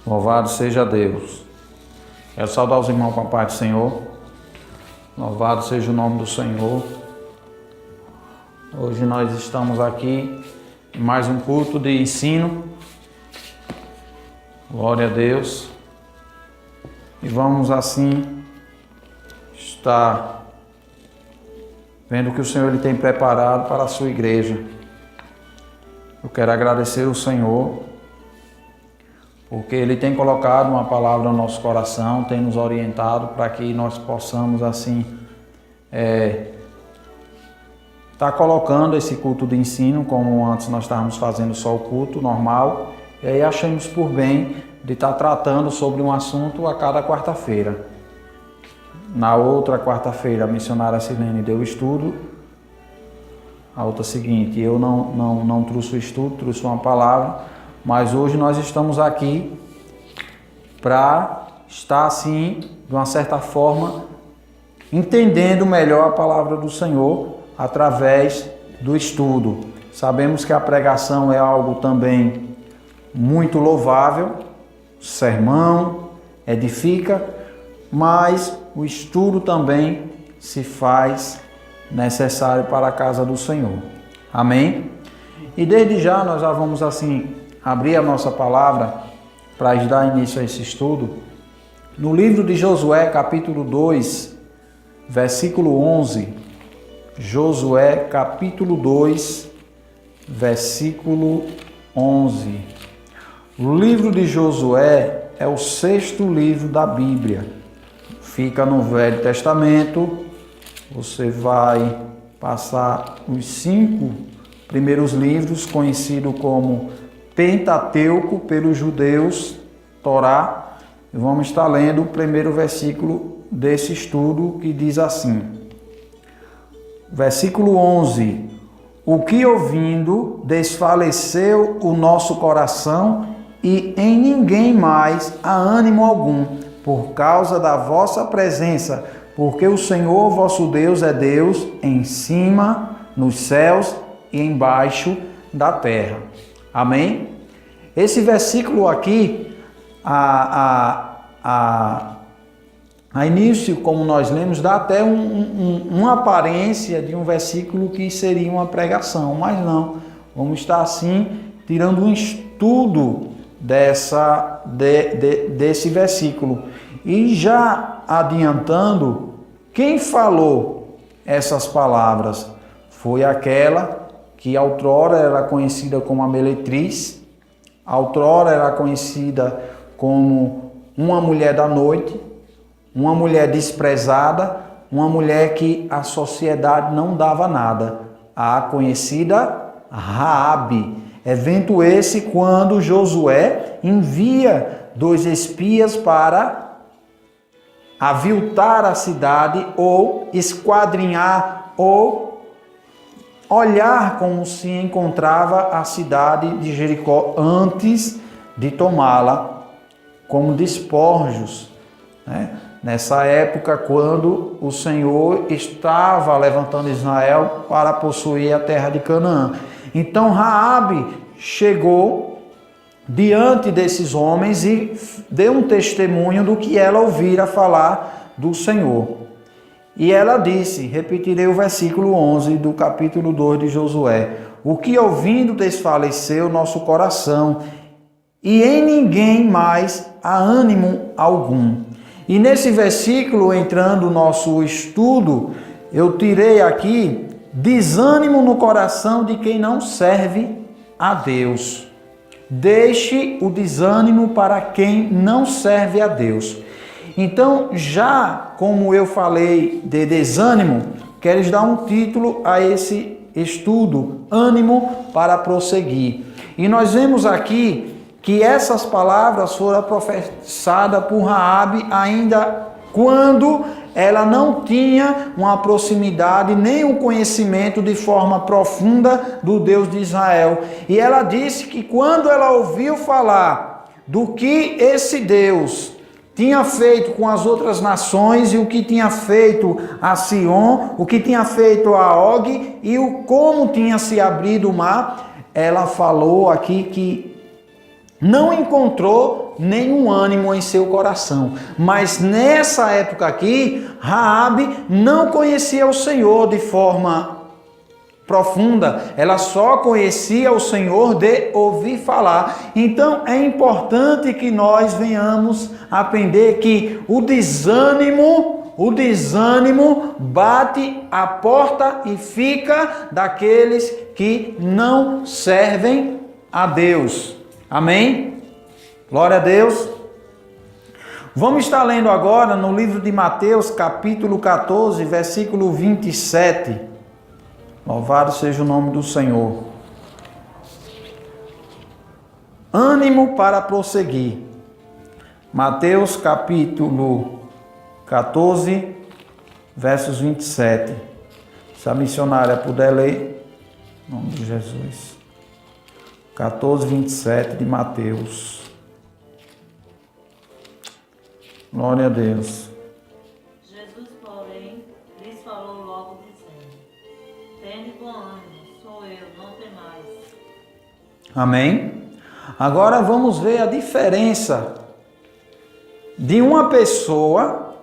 Louvado seja Deus. Quero saudar os irmãos com a paz do Senhor. Louvado seja o nome do Senhor. Hoje nós estamos aqui em mais um culto de ensino. Glória a Deus. E vamos assim estar vendo o que o Senhor ele tem preparado para a sua igreja. Eu quero agradecer ao Senhor, porque Ele tem colocado uma palavra no nosso coração, tem nos orientado para que nós possamos assim estar colocando esse culto de ensino, como antes nós estávamos fazendo só o culto normal, e aí achamos por bem de estar tratando sobre um assunto a cada quarta-feira. Na outra quarta-feira a missionária Silene deu o estudo, a outra seguinte, eu não trouxe o estudo, trouxe uma palavra, mas hoje nós estamos aqui para estar assim, de uma certa forma, entendendo melhor a palavra do Senhor através do estudo. Sabemos que a pregação é algo também muito louvável, sermão, edifica, mas o estudo também se faz necessário para a casa do Senhor. Amém? E desde já nós já vamos assim abrir a nossa palavra para dar início a esse estudo. No livro de Josué, capítulo 2, versículo 11. Josué, capítulo 2, versículo 11. O livro de Josué é o 6º livro da Bíblia. Fica no Velho Testamento. Você vai passar os 5 primeiros livros, conhecido como Pentateuco pelos judeus, Torá. E vamos estar lendo o primeiro versículo desse estudo, que diz assim. Versículo 11. O que ouvindo desfaleceu o nosso coração, e em ninguém mais há ânimo algum, por causa da vossa presença, porque o Senhor vosso Deus é Deus em cima, nos céus e embaixo da terra. Amém? Esse versículo aqui, a início, como nós lemos, dá até uma aparência de um versículo que seria uma pregação, mas não. Vamos estar assim, tirando um estudo desse versículo. E já adiantando, quem falou essas palavras foi aquela que outrora era conhecida como a meretriz, outrora era conhecida como uma mulher da noite, uma mulher desprezada, uma mulher que a sociedade não dava nada, a conhecida Raabe. Evento esse quando Josué envia 2 espias para aviltar a cidade ou esquadrinhar ou olhar como se encontrava a cidade de Jericó antes de tomá-la como despojos, né? Nessa época, quando o Senhor estava levantando Israel para possuir a terra de Canaã. Então Raabe chegou diante desses homens e deu um testemunho do que ela ouvira falar do Senhor. E ela disse, repetirei o versículo 11 do capítulo 2 de Josué: o que ouvindo desfaleceu nosso coração, e em ninguém mais há ânimo algum. E nesse versículo, entrando no nosso estudo, eu tirei aqui desânimo no coração de quem não serve a Deus. Deixe o desânimo para quem não serve a Deus. Então, já como eu falei de desânimo, quero dar um título a esse estudo, ânimo para prosseguir. E nós vemos aqui que essas palavras foram professadas por Raabe ainda quando ela não tinha uma proximidade nem um conhecimento de forma profunda do Deus de Israel. E ela disse que quando ela ouviu falar do que esse Deus tinha feito com as outras nações e o que tinha feito a Sion, o que tinha feito a Og e o como tinha se abrido o mar, ela falou aqui que não encontrou nenhum ânimo em seu coração. Mas nessa época aqui, Raabe não conhecia o Senhor de forma profunda, ela só conhecia o Senhor de ouvir falar. Então é importante que nós venhamos aprender que o desânimo bate a porta e fica daqueles que não servem a Deus. Amém? Glória a Deus. Vamos estar lendo agora no livro de Mateus, capítulo 14, versículo 27. Louvado seja o nome do Senhor. Ânimo para prosseguir. Mateus capítulo 14, versos 27. Se a missionária puder ler, em nome de Jesus. 14, 27 de Mateus. Glória a Deus. Jesus, porém, lhes falou logo dizendo: Tende bom ânimo, sou eu, não temais. Amém? Agora vamos ver a diferença de uma pessoa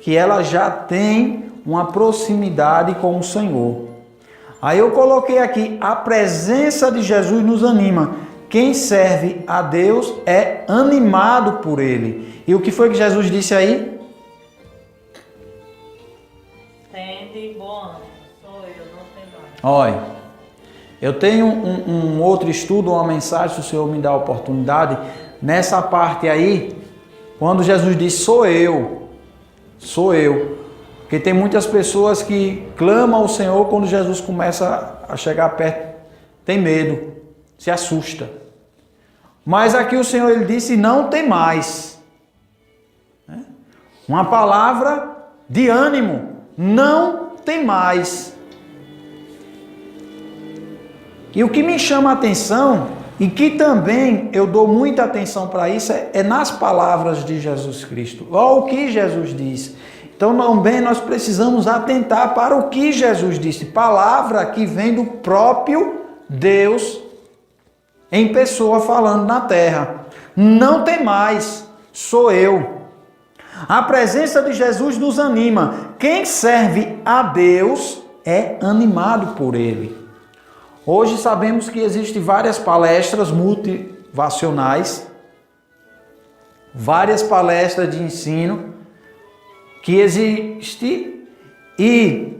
que ela já tem uma proximidade com o Senhor. Aí eu coloquei aqui, a presença de Jesus nos anima. Quem serve a Deus é animado por Ele. E o que foi que Jesus disse aí? Tende bom ânimo, sou eu, não temais. Olha, eu tenho um outro estudo, uma mensagem, se o Senhor me dá a oportunidade, nessa parte aí, quando Jesus diz, sou eu. Porque tem muitas pessoas que clamam ao Senhor quando Jesus começa a chegar perto, tem medo, se assusta. Mas aqui o Senhor ele disse, não temais. Uma palavra de ânimo, não temais. E o que me chama a atenção, e que também eu dou muita atenção para isso, é nas palavras de Jesus Cristo. Olha o que Jesus disse. Então também nós precisamos atentar para o que Jesus disse. Palavra que vem do próprio Deus em pessoa falando na terra. Não temais, sou eu. A presença de Jesus nos anima. Quem serve a Deus é animado por Ele. Hoje sabemos que existem várias palestras motivacionais, várias palestras de ensino que existem e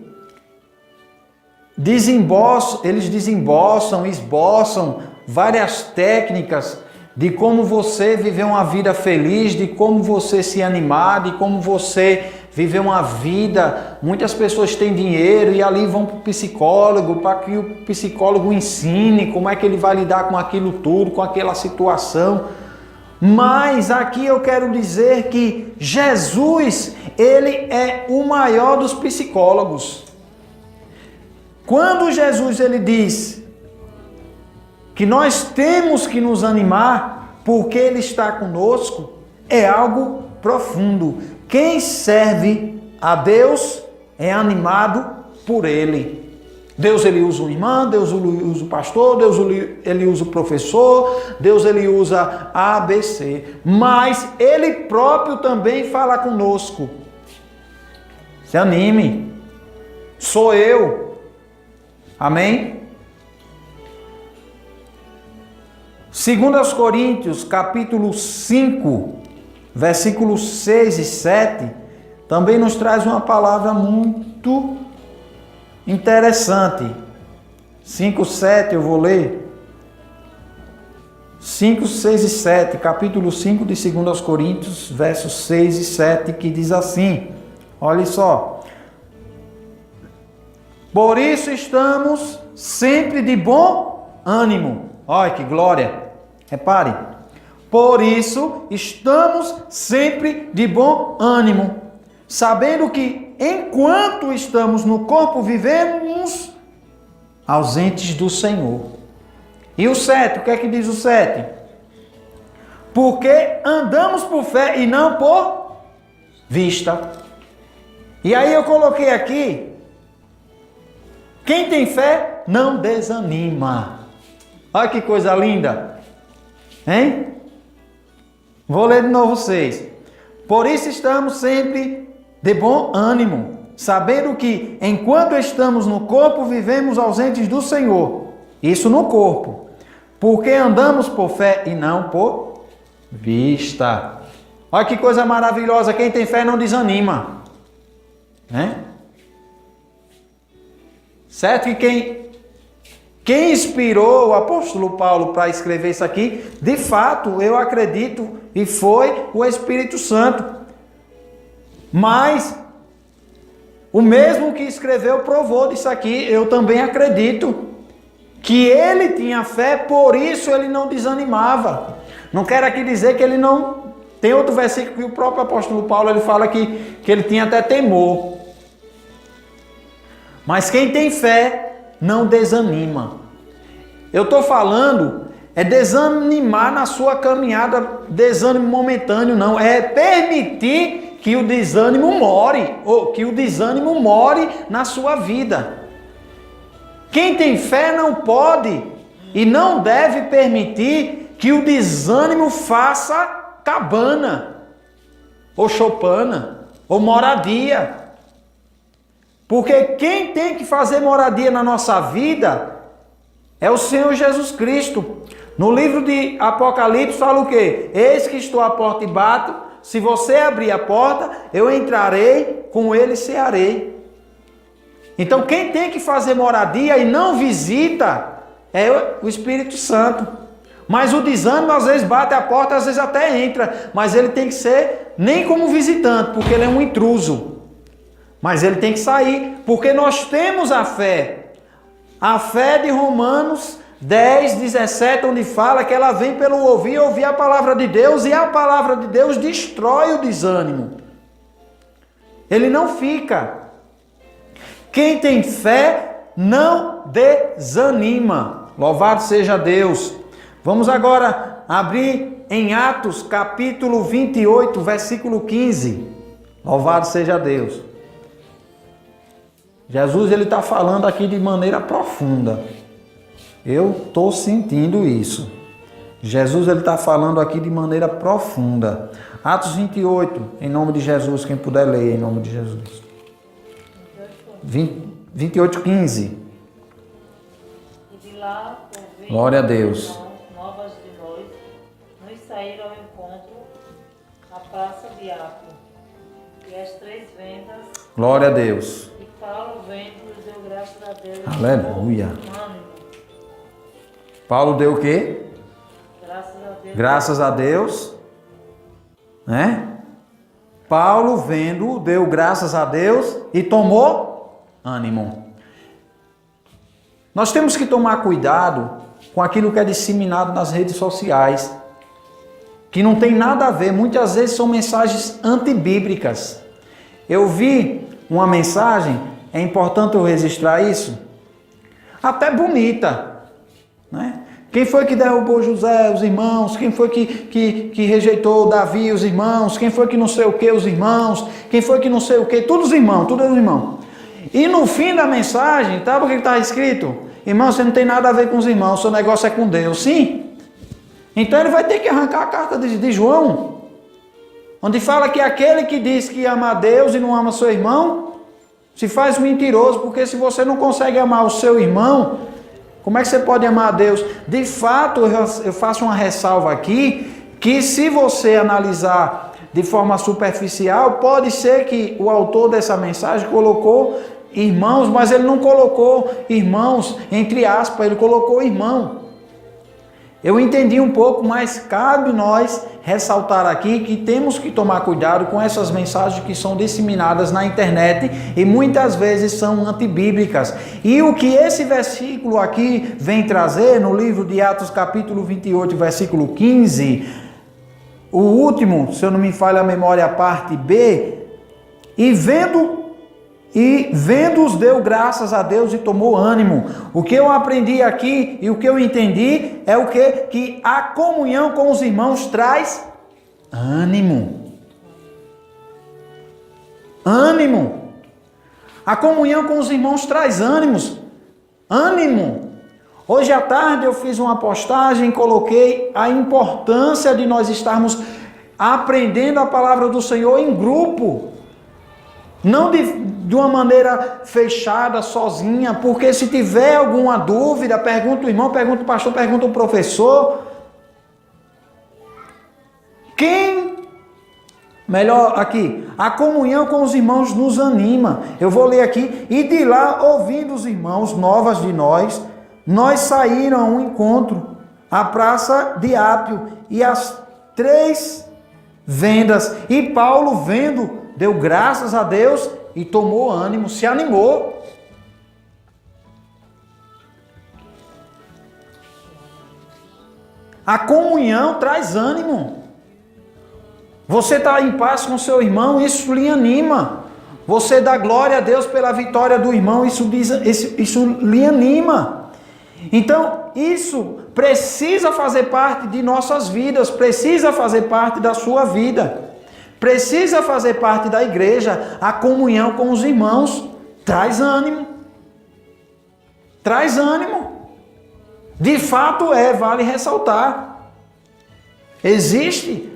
esboçam várias técnicas de como você viver uma vida feliz, de como você se animar, de como você viver uma vida. Muitas pessoas têm dinheiro e ali vão para o psicólogo, para que o psicólogo ensine como é que ele vai lidar com aquilo tudo, com aquela situação. Mas aqui eu quero dizer que Jesus, ele é o maior dos psicólogos. Quando Jesus ele diz que nós temos que nos animar porque ele está conosco, é algo profundo. Quem serve a Deus é animado por Ele. Deus ele usa o irmão, Deus ele usa o pastor, Deus ele usa o professor, Deus ele usa A, B, C. Mas Ele próprio também fala conosco. Se anime. Sou eu. Amém? 2 Coríntios, capítulo 5, versículos 6 e 7, também nos traz uma palavra muito interessante. 5, 7, eu vou ler. 5, 6 e 7, capítulo 5 de 2 Coríntios, versos 6 e 7, que diz assim, olha só. Por isso estamos sempre de bom ânimo. Olha que glória. Repare. Por isso estamos sempre de bom ânimo, sabendo que enquanto estamos no corpo vivemos ausentes do Senhor. E o 7, o que é que diz o 7? Porque andamos por fé e não por vista. E aí eu coloquei aqui, quem tem fé não desanima. Olha que coisa linda. Hein? Vou ler de novo vocês. Por isso estamos sempre de bom ânimo, sabendo que, enquanto estamos no corpo, vivemos ausentes do Senhor. Isso no corpo. Porque andamos por fé e não por vista. Olha que coisa maravilhosa. Quem tem fé não desanima. Né? Certo que quem inspirou o apóstolo Paulo para escrever isso aqui, de fato, eu acredito, e foi o Espírito Santo. Mas o mesmo que escreveu provou disso aqui, eu também acredito que ele tinha fé, por isso ele não desanimava. Não quero aqui dizer que ele não... Tem outro versículo que o próprio apóstolo Paulo ele fala que ele tinha até temor. Mas quem tem fé não desanima. Eu estou falando, é desanimar na sua caminhada, desânimo momentâneo, não. É permitir que o desânimo more, ou que o desânimo more na sua vida. Quem tem fé não pode e não deve permitir que o desânimo faça cabana, ou choupana, ou moradia. Porque quem tem que fazer moradia na nossa vida é o Senhor Jesus Cristo. No livro de Apocalipse fala o quê? Eis que estou à porta e bato. Se você abrir a porta, eu entrarei, com ele cearei. Então quem tem que fazer moradia e não visita é o Espírito Santo. Mas o desânimo às vezes bate a porta, às vezes até entra. Mas ele tem que ser nem como visitante, porque ele é um intruso. Mas ele tem que sair, porque nós temos a fé. A fé de Romanos 10, 17, onde fala que ela vem pelo ouvir a palavra de Deus, e a palavra de Deus destrói o desânimo. Ele não fica. Quem tem fé não desanima. Louvado seja Deus. Vamos agora abrir em Atos capítulo 28, versículo 15. Louvado seja Deus. Jesus ele está falando aqui de maneira profunda. Eu estou sentindo isso. Jesus ele está falando aqui de maneira profunda. Atos 28, em nome de Jesus, quem puder ler, em nome de Jesus. 28, 15. E de lá, ouvindo Glória a Deus. Novas de nós, nos saíram ao encontro à praça de Apio, e as 3 vendas. Glória a Deus. E Paulo, vendo, deu graças a Deus. Aleluia. Ânimo. Paulo deu o quê? Graças a Deus. Graças a Deus. Né? Paulo, vendo, deu graças a Deus e tomou ânimo. Nós temos que tomar cuidado com aquilo que é disseminado nas redes sociais, que não tem nada a ver, muitas vezes são mensagens antibíblicas. Eu vi uma mensagem, é importante eu registrar isso, até bonita, né? Quem foi que derrubou José, os irmãos? Quem foi que rejeitou Davi, os irmãos? Quem foi que não sei o que, os irmãos? Quem foi que não sei o que? Todos os irmãos, todos os irmãos. E no fim da mensagem, sabe o que está escrito? Irmão, você não tem nada a ver com os irmãos, seu negócio é com Deus. Sim. Então ele vai ter que arrancar a carta de João, onde fala que aquele que diz que ama a Deus e não ama seu irmão, se faz mentiroso, porque se você não consegue amar o seu irmão, como é que você pode amar a Deus? De fato, eu faço uma ressalva aqui, que se você analisar de forma superficial, pode ser que o autor dessa mensagem colocou irmãos, mas ele não colocou irmãos entre aspas, ele colocou irmão. Eu entendi um pouco, mas cabe nós ressaltar aqui que temos que tomar cuidado com essas mensagens que são disseminadas na internet e muitas vezes são antibíblicas. E o que esse versículo aqui vem trazer no livro de Atos capítulo 28, versículo 15, o último, se eu não me falha a memória, a parte B, e vendo-os deu graças a Deus e tomou ânimo. O que eu aprendi aqui e o que eu entendi é o quê? Que a comunhão com os irmãos traz ânimo. Ânimo. A comunhão com os irmãos traz ânimo. Hoje à tarde eu fiz uma postagem e coloquei a importância de nós estarmos aprendendo a palavra do Senhor em grupo. Não de uma maneira fechada, sozinha, porque se tiver alguma dúvida, pergunta o irmão, pergunta o pastor, pergunta o professor. Melhor aqui, a comunhão com os irmãos nos anima. Eu vou ler aqui, e de lá, ouvindo os irmãos novas de nós saíram a um encontro, à praça de Ápio, e as 3 vendas. E Paulo, vendo, deu graças a Deus e tomou ânimo, se animou. A comunhão traz ânimo. Você está em paz com seu irmão, isso lhe anima. Você dá glória a Deus pela vitória do irmão, isso lhe anima. Então, isso precisa fazer parte de nossas vidas, precisa fazer parte da sua vida, precisa fazer parte da igreja. A comunhão com os irmãos traz ânimo. Traz ânimo. De fato vale ressaltar. Existe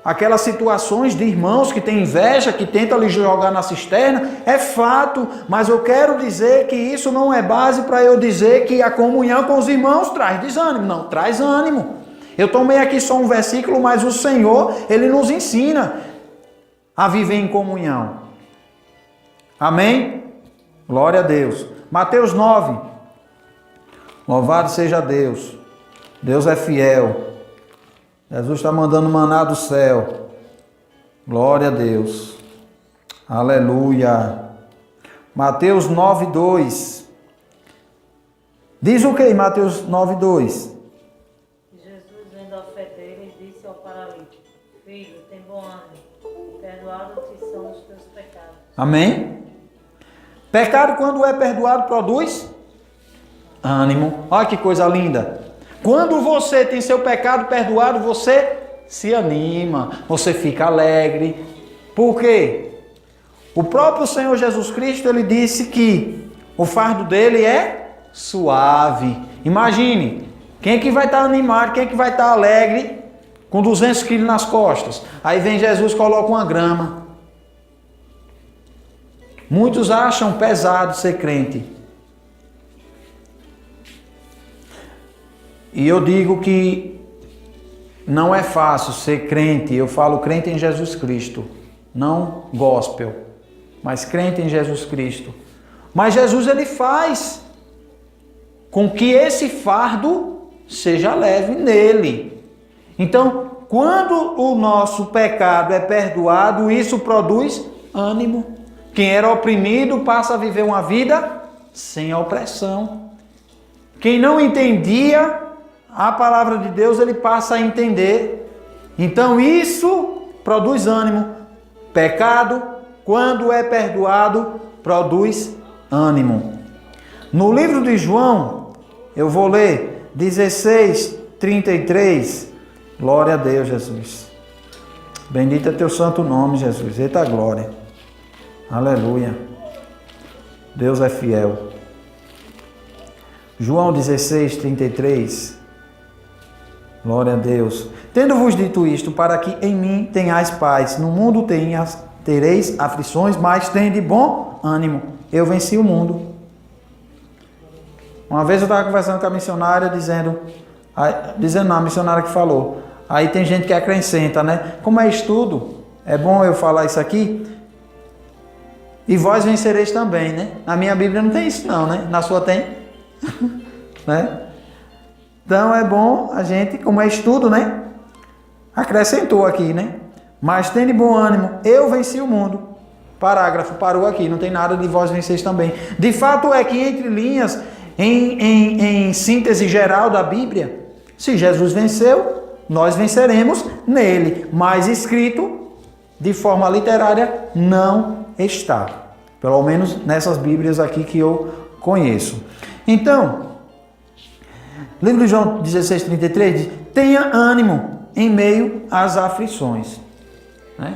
aquelas situações de irmãos que têm inveja, que tentam lhe jogar na cisterna, é fato, mas eu quero dizer que isso não é base para eu dizer que a comunhão com os irmãos traz desânimo. Não, traz ânimo. Eu tomei aqui só um versículo, mas o Senhor, Ele nos ensina a viver em comunhão. Amém? Glória a Deus. Mateus 9. Louvado seja Deus. Deus é fiel. Jesus está mandando maná do céu. Glória a Deus. Aleluia. Mateus 9:2. Diz o que, Mateus 9:2? Jesus, vendo a fé dele, disse ao paralítico: Filho, tem bom ânimo, perdoados-te são os teus pecados. Amém? Pecado, quando é perdoado, produz ânimo. Olha que coisa linda. Quando você tem seu pecado perdoado, você se anima, você fica alegre. Por quê? O próprio Senhor Jesus Cristo, Ele disse que o fardo dele é suave. Imagine, quem é que vai estar animado, quem é que vai estar alegre com 200 quilos nas costas? Aí vem Jesus e coloca uma grama. Muitos acham pesado ser crente. E eu digo que não é fácil ser crente. Eu falo crente em Jesus Cristo, não gospel, mas crente em Jesus Cristo. Mas Jesus, Ele faz com que esse fardo seja leve nele. Então, quando o nosso pecado é perdoado, isso produz ânimo. Quem era oprimido passa a viver uma vida sem opressão. Quem não entendia a palavra de Deus, ele passa a entender. Então isso produz ânimo. Pecado, quando é perdoado, produz ânimo. No livro de João, eu vou ler 16:33. Glória a Deus, Jesus. Bendito é teu santo nome, Jesus. Eita glória. Aleluia. Deus é fiel. João 16:33. Glória a Deus. Tendo-vos dito isto, para que em mim tenhais paz. No mundo tereis aflições, mas tende bom ânimo. Eu venci o mundo. Uma vez eu estava conversando com a missionária, dizendo não, a missionária que falou. Aí tem gente que acrescenta, né? Como é estudo, é bom eu falar isso aqui. E vós vencereis também, né? Na minha Bíblia não tem isso não, né? Na sua tem? Né? Então é bom a gente, como é estudo, né? Acrescentou aqui, né? Mas tende bom ânimo, eu venci o mundo. Parágrafo, parou aqui, não tem nada de vós venceis também. De fato é que entre linhas, em síntese geral da Bíblia, se Jesus venceu, nós venceremos nele. Mas escrito, de forma literária, não está. Pelo menos nessas Bíblias aqui que eu conheço. Então, livro de João 16:33 diz: tenha ânimo em meio às aflições. Né?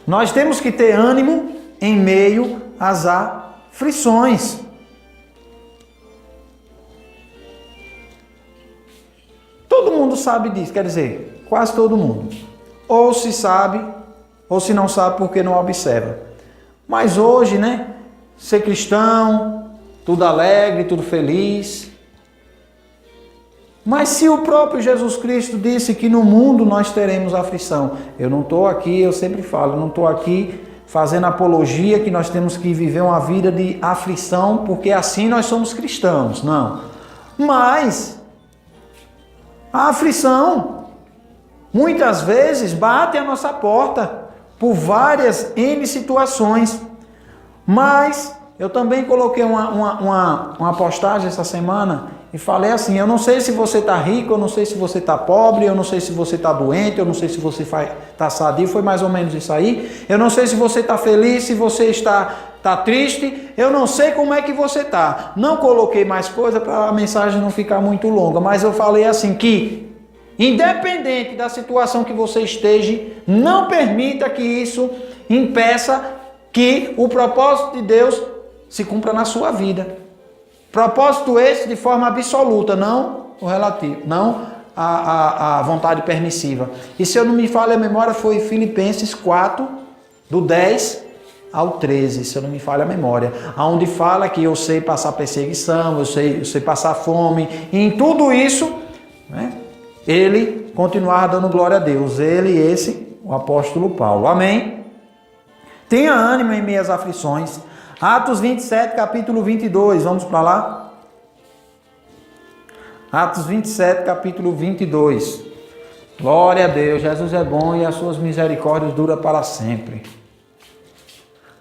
Nós temos que ter ânimo em meio às aflições. Todo mundo sabe disso, quer dizer, quase todo mundo. Ou se sabe, ou se não sabe porque não observa. Mas hoje, né, ser cristão, tudo alegre, tudo feliz. Mas se o próprio Jesus Cristo disse que no mundo nós teremos aflição, eu não estou aqui, eu sempre falo, eu não estou aqui fazendo apologia que nós temos que viver uma vida de aflição, porque assim nós somos cristãos, não. Mas a aflição muitas vezes bate à nossa porta por várias N situações. Mas eu também coloquei uma postagem essa semana e falei assim, eu não sei se você está rico, eu não sei se você está pobre, eu não sei se você está doente, eu não sei se você está sadio, foi mais ou menos isso aí. Eu não sei se você está feliz, se você está triste, eu não sei como é que você está. Não coloquei mais coisa para a mensagem não ficar muito longa, mas eu falei assim que, independente da situação que você esteja, não permita que isso impeça que o propósito de Deus se cumpra na sua vida. Propósito esse de forma absoluta, não o relativo, não a vontade permissiva. E se eu não me falha a memória, foi Filipenses 4, do 10 ao 13, se eu não me falha a memória. Onde fala que eu sei passar perseguição, eu sei passar fome. E em tudo isso, né, ele continuar dando glória a Deus. O apóstolo Paulo. Amém? Tenha ânimo em meias aflições. Atos 27, capítulo 22, vamos para lá? Atos 27, capítulo 22. Glória a Deus, Jesus é bom e as suas misericórdias duram para sempre.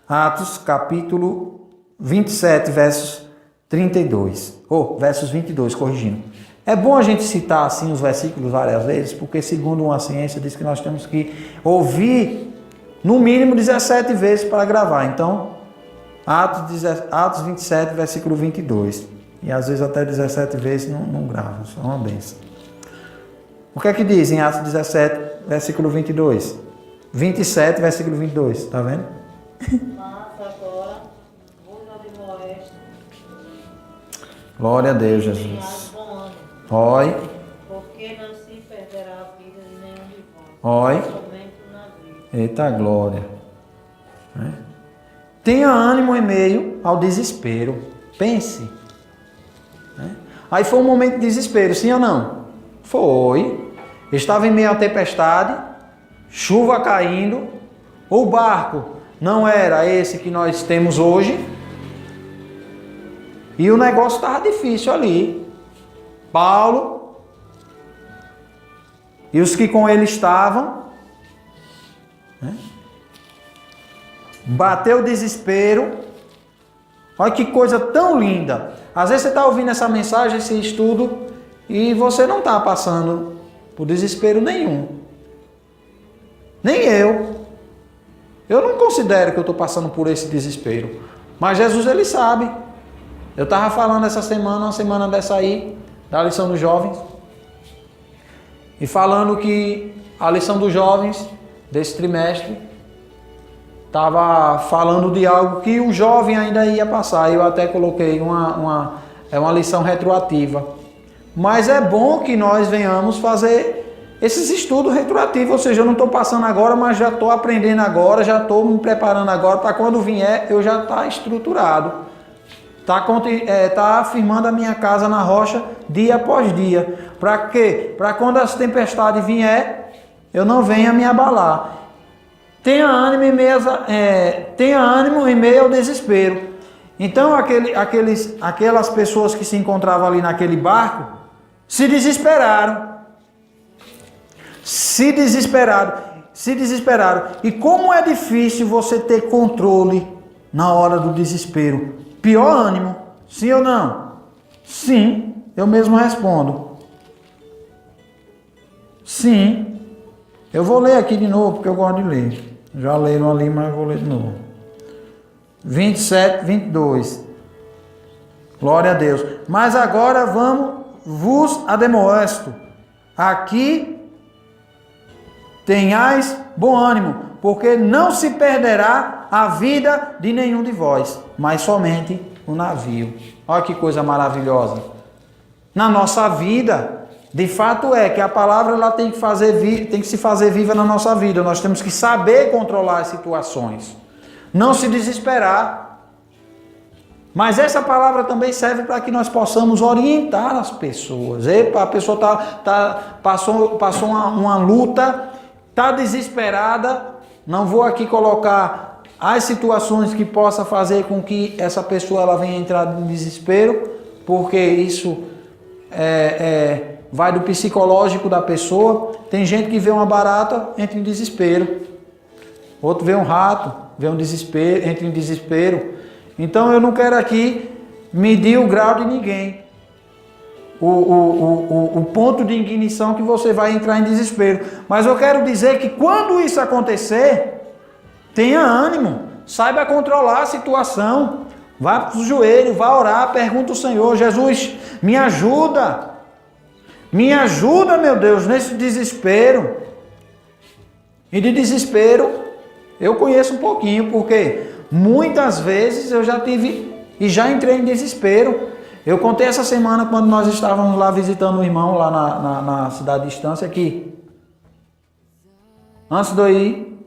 Atos, capítulo 27, versos 32. Versos 22, corrigindo. É bom a gente citar assim os versículos várias vezes, porque segundo uma ciência diz que nós temos que ouvir no mínimo 17 vezes para gravar. Então, Atos 27, versículo 22. E às vezes até 17 vezes não grava, isso é uma benção. O que é que diz em Atos 17, versículo 22? 27, versículo 22, está vendo? Mas agora vos admoesto. Glória a Deus, Jesus. Tenhais bom ânimo, Oi. porque não se perderá a vida de nenhum de vós, Oi. somente o navio. Eita glória. Tenha ânimo em meio ao desespero. Pense. Aí foi um momento de desespero, sim ou não? Foi. Estava em meio à tempestade, chuva caindo. O barco não era esse que nós temos hoje. E o negócio estava difícil ali. Paulo e os que com ele estavam, bateu o desespero. Olha que coisa tão linda. Às vezes você está ouvindo essa mensagem, esse estudo, e você não está passando por desespero nenhum. Nem eu. Eu não considero que eu estou passando por esse desespero. Mas Jesus, ele sabe. Eu estava falando essa semana, uma semana dessa aí, da lição dos jovens. E falando que a lição dos jovens desse trimestre estava falando de algo que o jovem ainda ia passar. Eu até coloquei uma lição retroativa. Mas é bom que nós venhamos fazer esses estudos retroativos. Ou seja, eu não estou passando agora, mas já estou aprendendo agora, já estou me preparando agora para quando vier eu já estar estruturado. Está afirmando a minha casa na rocha dia após dia. Para quê? Para quando as tempestades vier, eu não venha me abalar. Tenha ânimo em meio ao desespero. Então aquelas pessoas que se encontravam ali naquele barco se desesperaram. Se desesperaram. E como é difícil você ter controle na hora do desespero. Pior ânimo, sim ou não? Sim, eu mesmo respondo. Sim. Eu vou ler aqui de novo, porque eu gosto de ler. Já leram ali, mas eu vou ler de novo. 27, 22. Glória a Deus. Mas agora vos admoesto. Aqui tenhais bom ânimo, porque não se perderá a vida de nenhum de vós, mas somente o navio. Olha que coisa maravilhosa. Na nossa vida, De fato é que a palavra ela tem que se fazer viva na nossa vida. Nós temos que saber controlar as situações. Não se desesperar. Mas essa palavra também serve para que nós possamos orientar as pessoas. Epa, a pessoa passou uma luta, está desesperada. Não vou aqui colocar as situações que possa fazer com que essa pessoa ela venha entrar em desespero, porque isso vai do psicológico da pessoa. Tem gente que vê uma barata, entra em desespero. Outro vê um rato, vê um desespero, entra em desespero. Então eu não quero aqui medir o grau de ninguém. O ponto de ignição que você vai entrar em desespero. Mas eu quero dizer que quando isso acontecer, tenha ânimo, saiba controlar a situação. Vá para o joelho, vá orar, pergunta ao Senhor: Jesus, me ajuda. Me ajuda, meu Deus, nesse desespero. E de desespero, eu conheço um pouquinho, porque muitas vezes eu já tive e já entrei em desespero. Eu contei essa semana quando nós estávamos lá visitando um irmão lá na cidade de Estância, que antes de eu ir,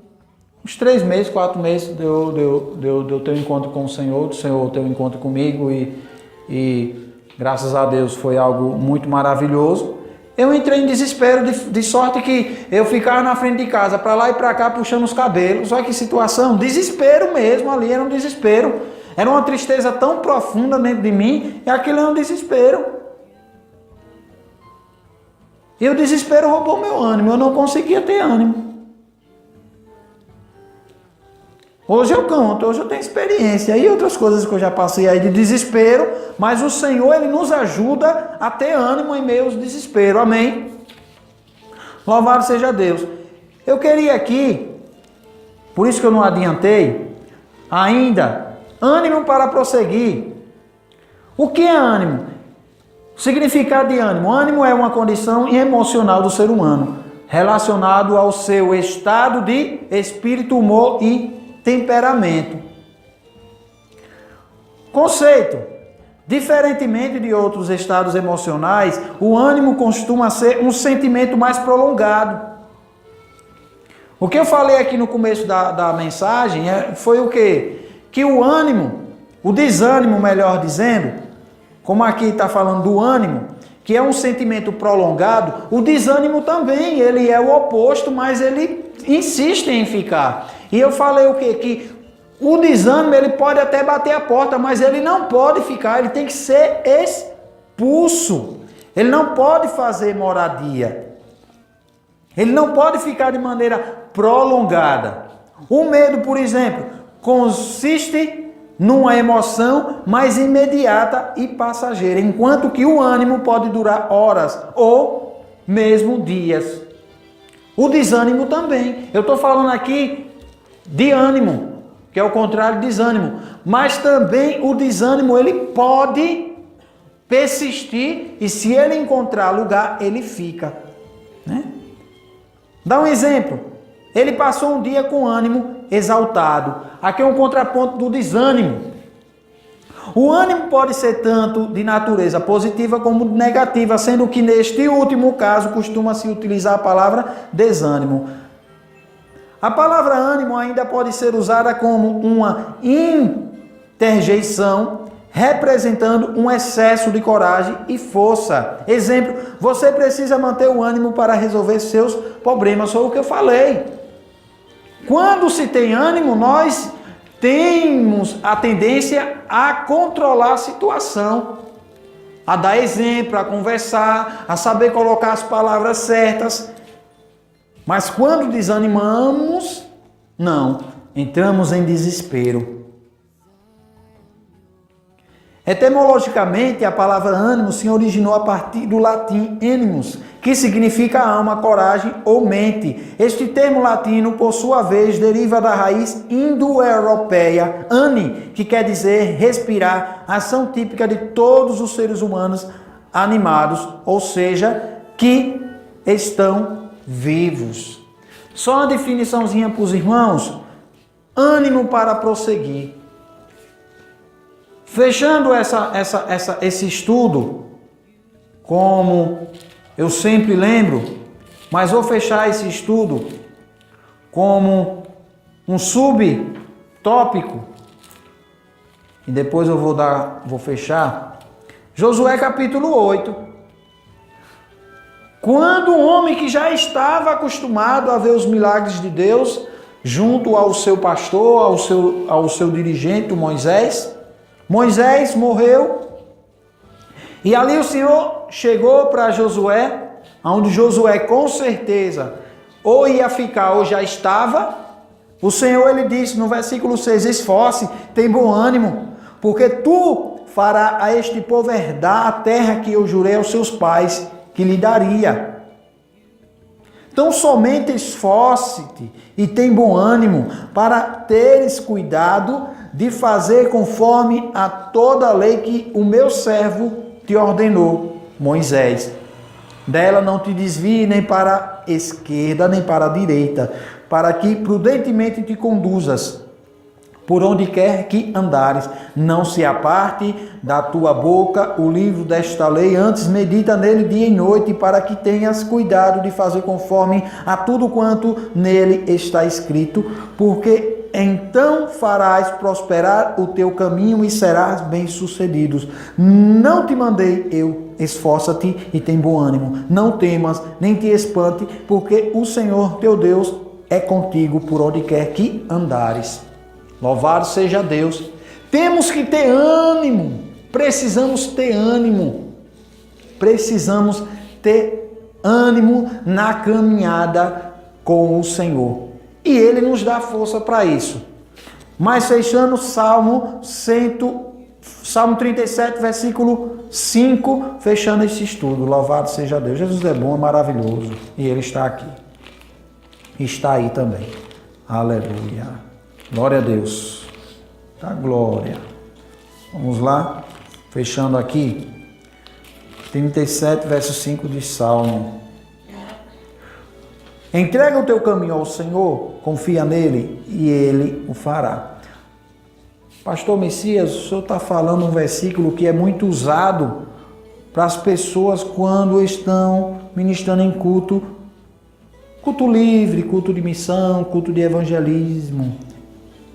uns 3 meses, 4 meses, de eu ter um encontro com o Senhor, do Senhor ter um encontro comigo e graças a Deus foi algo muito maravilhoso. Eu entrei em desespero, de sorte que eu ficava na frente de casa, para lá e para cá, puxando os cabelos. Olha que situação, desespero mesmo ali, era um desespero. Era uma tristeza tão profunda dentro de mim, e aquilo é um desespero. E o desespero roubou meu ânimo, eu não conseguia ter ânimo. Hoje eu conto, hoje eu tenho experiência e outras coisas que eu já passei aí de desespero, mas o Senhor, Ele nos ajuda a ter ânimo em meio ao desespero, amém? Louvado seja Deus. Eu queria aqui, por isso que eu não adiantei, ainda, ânimo para prosseguir. O que é ânimo? O significado de ânimo. Ânimo é uma condição emocional do ser humano, relacionado ao seu estado de espírito, humor e temperamento. Conceito: diferentemente de outros estados emocionais, o ânimo costuma ser um sentimento mais prolongado. O que eu falei aqui no começo da mensagem foi o quê? Que o ânimo, o desânimo, melhor dizendo, como aqui está falando do ânimo, que é um sentimento prolongado, o desânimo também, ele é o oposto, mas ele insiste em ficar. E eu falei o quê? Que o desânimo, ele pode até bater a porta, mas ele não pode ficar, ele tem que ser expulso. Ele não pode fazer moradia. Ele não pode ficar de maneira prolongada. O medo, por exemplo, consiste numa emoção mais imediata e passageira, enquanto que o ânimo pode durar horas ou mesmo dias. O desânimo também. Eu estou falando aqui de ânimo, que é o contrário de desânimo. Mas também o desânimo, ele pode persistir e se ele encontrar lugar, ele fica. Né? Dá um exemplo. Ele passou um dia com ânimo exaltado. Aqui é um contraponto do desânimo. O ânimo pode ser tanto de natureza positiva como negativa, sendo que neste último caso costuma-se utilizar a palavra desânimo. A palavra ânimo ainda pode ser usada como uma interjeição, representando um excesso de coragem e força. Exemplo: você precisa manter o ânimo para resolver seus problemas. Foi o que eu falei. Quando se tem ânimo, nós temos a tendência a controlar a situação, a dar exemplo, a conversar, a saber colocar as palavras certas. Mas quando desanimamos, não, entramos em desespero. Etimologicamente, a palavra ânimo se originou a partir do latim animus, que significa alma, coragem ou mente. Este termo latino, por sua vez, deriva da raiz indo-europeia ani, que quer dizer respirar, ação típica de todos os seres humanos animados, ou seja, que estão vivos. Só uma definiçãozinha para os irmãos: ânimo para prosseguir. Fechando esse estudo, como eu sempre lembro, mas vou fechar esse estudo como um subtópico e depois eu vou fechar. Josué capítulo 8. Quando um homem que já estava acostumado a ver os milagres de Deus, junto ao seu pastor, ao seu dirigente, o Moisés morreu. E ali o Senhor chegou para Josué, onde Josué com certeza ou ia ficar ou já estava. O Senhor, ele disse no versículo 6, esforce, tem bom ânimo, porque tu farás a este povo herdar a terra que eu jurei aos seus pais que lhe daria. Então somente esforce-te e tem bom ânimo para teres cuidado de fazer conforme a toda a lei que o meu servo te ordenou, Moisés. Dela não te desvie nem para a esquerda nem para a direita, para que prudentemente te conduzas por onde quer que andares. Não se aparte da tua boca o livro desta lei, antes medita nele dia e noite, para que tenhas cuidado de fazer conforme a tudo quanto nele está escrito, porque então farás prosperar o teu caminho e serás bem-sucedido. Não te mandei eu, esforça-te e tem bom ânimo. Não temas, nem te espante, porque o Senhor teu Deus é contigo por onde quer que andares. Louvado seja Deus. Temos que ter ânimo. Precisamos ter ânimo. Precisamos ter ânimo na caminhada com o Senhor. E Ele nos dá força para isso. Mas fechando Salmo 37, versículo 5, fechando esse estudo. Louvado seja Deus. Jesus é bom, é maravilhoso. E Ele está aqui. Está aí também. Aleluia. Glória a Deus. Tá, glória. Vamos lá. Fechando aqui. 37, verso 5 de Salmo. Entrega o teu caminho ao Senhor, confia nele e ele o fará. Pastor Messias, o senhor está falando um versículo que é muito usado para as pessoas quando estão ministrando em culto livre, culto de missão, culto de evangelismo.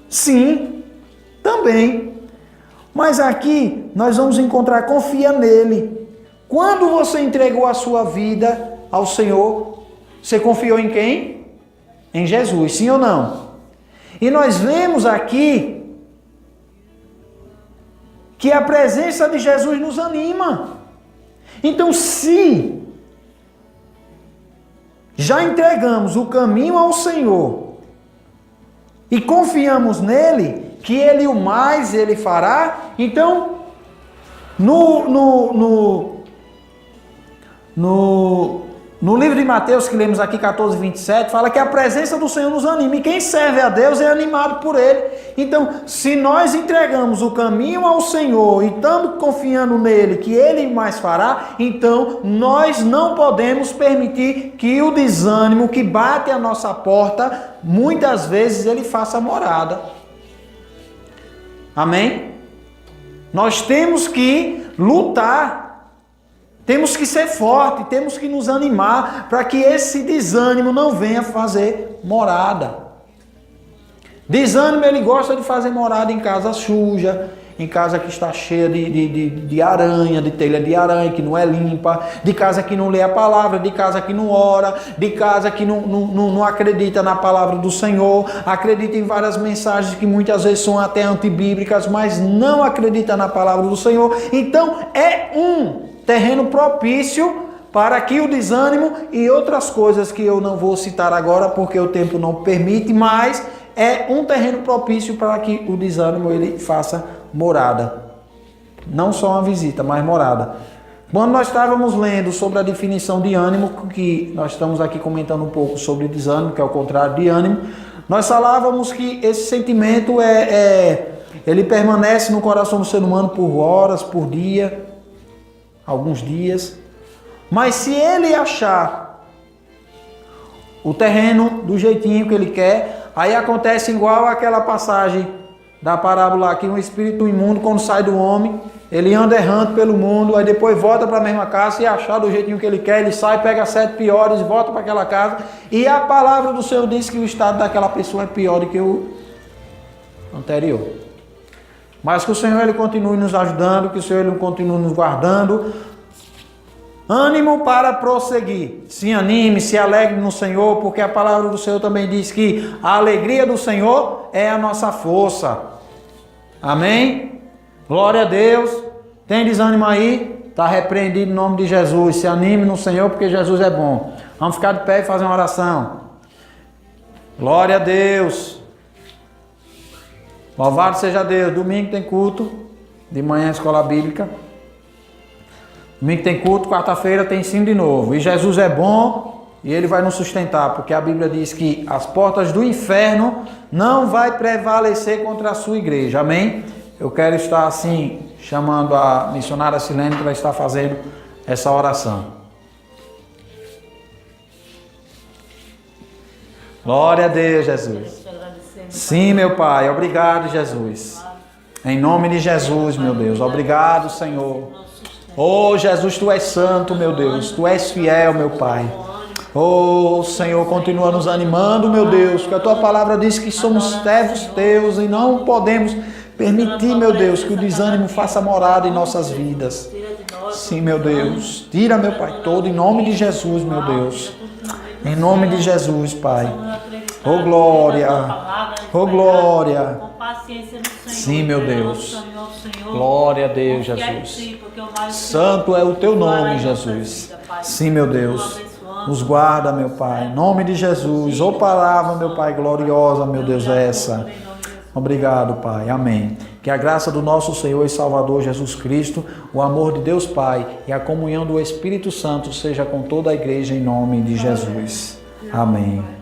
Sim, também. Mas aqui nós vamos encontrar, confia nele. Quando você entregou a sua vida ao Senhor, você confiou em quem? Em Jesus, sim ou não? E nós vemos aqui que a presença de Jesus nos anima. Então, se já entregamos o caminho ao Senhor e confiamos nele, que Ele o mais Ele fará, então, no livro de Mateus, que lemos aqui, 14, 27, fala que a presença do Senhor nos anima. E quem serve a Deus é animado por Ele. Então, se nós entregamos o caminho ao Senhor e estamos confiando nele, que Ele mais fará, então nós não podemos permitir que o desânimo que bate à nossa porta, muitas vezes ele faça morada. Amém? Nós temos que lutar. Temos que ser fortes, temos que nos animar para que esse desânimo não venha fazer morada. Desânimo, ele gosta de fazer morada em casa suja, em casa que está cheia de aranha, de telha de aranha, que não é limpa, de casa que não lê a palavra, de casa que não ora, de casa que não acredita na palavra do Senhor, acredita em várias mensagens que muitas vezes são até antibíblicas, mas não acredita na palavra do Senhor. Então, é um terreno propício para que o desânimo e outras coisas que eu não vou citar agora porque o tempo não permite, mas é um terreno propício para que o desânimo ele faça morada. Não só uma visita, mas morada. Quando nós estávamos lendo sobre a definição de ânimo, que nós estamos aqui comentando um pouco sobre desânimo, que é o contrário de ânimo, nós falávamos que esse sentimento ele permanece no coração do ser humano por horas, por dia, alguns dias, mas se ele achar o terreno do jeitinho que ele quer, aí acontece igual aquela passagem da parábola aqui, um espírito imundo, quando sai do homem, ele anda errante pelo mundo, aí depois volta para a mesma casa e achar do jeitinho que ele quer, ele sai, pega 7 piores, volta para aquela casa, e a palavra do Senhor diz que o estado daquela pessoa é pior do que o anterior. Mas que o Senhor ele continue nos ajudando, que o Senhor ele continue nos guardando. Ânimo para prosseguir. Se anime, se alegre no Senhor, porque a palavra do Senhor também diz que a alegria do Senhor é a nossa força. Amém? Glória a Deus. Tem desânimo aí? Está repreendido em nome de Jesus. Se anime no Senhor, porque Jesus é bom. Vamos ficar de pé e fazer uma oração. Glória a Deus. Louvado seja Deus. Domingo tem culto. De manhã escola bíblica. Domingo tem culto, quarta-feira tem ensino de novo. E Jesus é bom e Ele vai nos sustentar, porque a Bíblia diz que as portas do inferno não vai prevalecer contra a sua igreja. Amém? Eu quero estar assim, chamando a missionária Silene para estar fazendo essa oração. Glória a Deus, Jesus. Sim, meu Pai. Obrigado, Jesus. Em nome de Jesus, meu Deus. Obrigado, Senhor. Oh, Jesus, Tu és santo, meu Deus. Tu és fiel, meu Pai. Oh, Senhor, continua nos animando, meu Deus, porque a Tua palavra diz que somos servos Teus e não podemos permitir, meu Deus, que o desânimo faça morada em nossas vidas. Sim, meu Deus. Tira, meu Pai, todo em nome de Jesus, meu Deus. Em nome de Jesus, Pai. Oh, glória. Oh, glória. Sim, meu Deus. Glória a Deus, Jesus. Santo é o Teu nome, Jesus. Sim, meu Deus. Nos guarda, meu Pai. Em nome de Jesus. Ô palavra, meu Pai, gloriosa, meu Deus, é essa. Obrigado, Pai. Amém. Que a graça do nosso Senhor e Salvador Jesus Cristo, o amor de Deus Pai e a comunhão do Espírito Santo seja com toda a igreja em nome de Jesus. Amém.